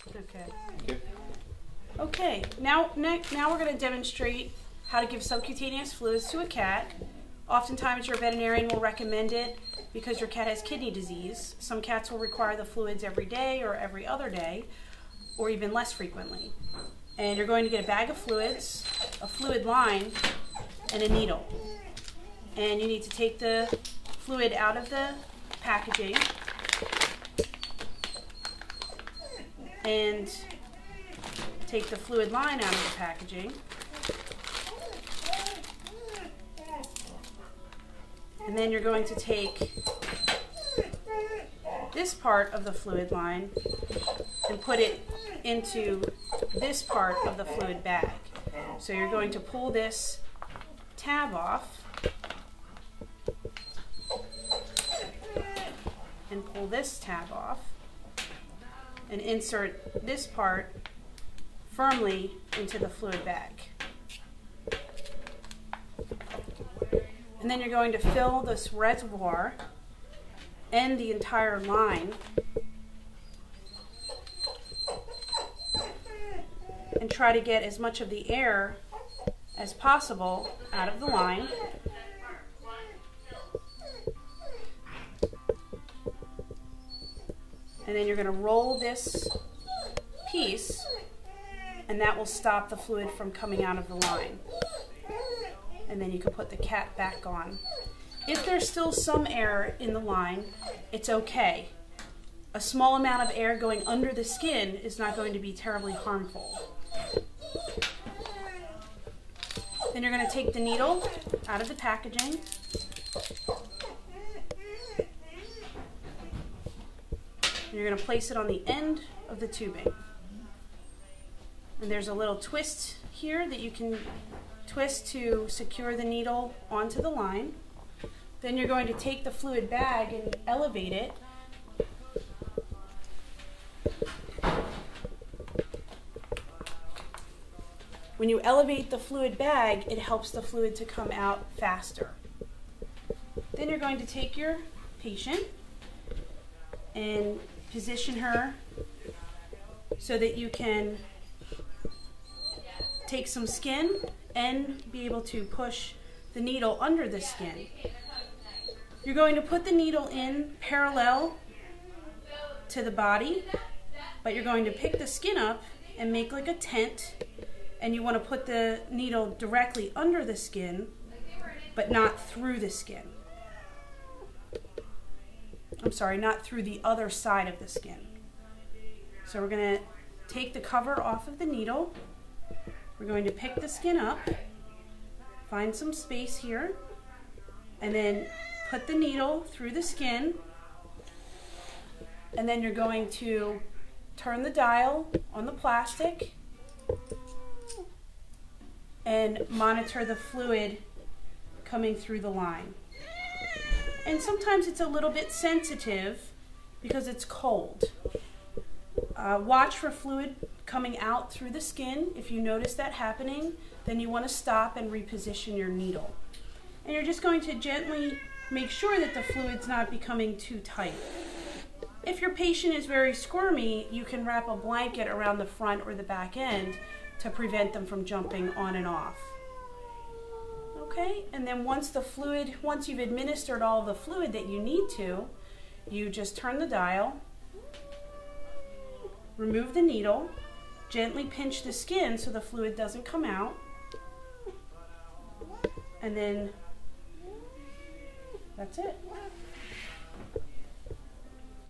Okay. Okay. Okay, now we're going to demonstrate how to give subcutaneous fluids to a cat. Oftentimes your veterinarian will recommend it because your cat has kidney disease. Some cats will require the fluids every day or every other day, or even less frequently. And you're going to get a bag of fluids, a fluid line, and a needle. And you need to take the fluid out of the packaging and take the fluid line out of the packaging. And then you're going to take this part of the fluid line and put it into this part of the fluid bag. So you're going to pull this tab off and pull this tab off and insert this part firmly into the fluid bag. And then you're going to fill this reservoir and the entire line and try to get as much of the air as possible out of the line. And then you're going to roll this piece, and that will stop the fluid from coming out of the line. And then you can put the cat back on. If there's still some air in the line, it's okay. A small amount of air going under the skin is not going to be terribly harmful. Then you're going to take the needle out of the packaging. And you're going to place it on the end of the tubing. And there's a little twist here that you can twist to secure the needle onto the line. Then you're going to take the fluid bag and elevate it. When you elevate the fluid bag, it helps the fluid to come out faster. Then you're going to take your patient and position her so that you can take some skin and be able to push the needle under the skin. You're going to put the needle in parallel to the body, but you're going to pick the skin up and make like a tent, and you want to put the needle directly under the skin, but not through the skin. I'm sorry, not through the other side of the skin. So we're going to take the cover off of the needle. We're going to pick the skin up, find some space here, and then put the needle through the skin. And then you're going to turn the dial on the plastic and monitor the fluid coming through the line. And sometimes it's a little bit sensitive because it's cold. Watch for fluid coming out through the skin. If you notice that happening, then you want to stop and reposition your needle. And you're just going to gently make sure that the fluid's not becoming too tight. If your patient is very squirmy, you can wrap a blanket around the front or the back end to prevent them from jumping on and off. Okay, and then once you've administered all the fluid that you need to, you just turn the dial, remove the needle, gently pinch the skin so the fluid doesn't come out, and then that's it.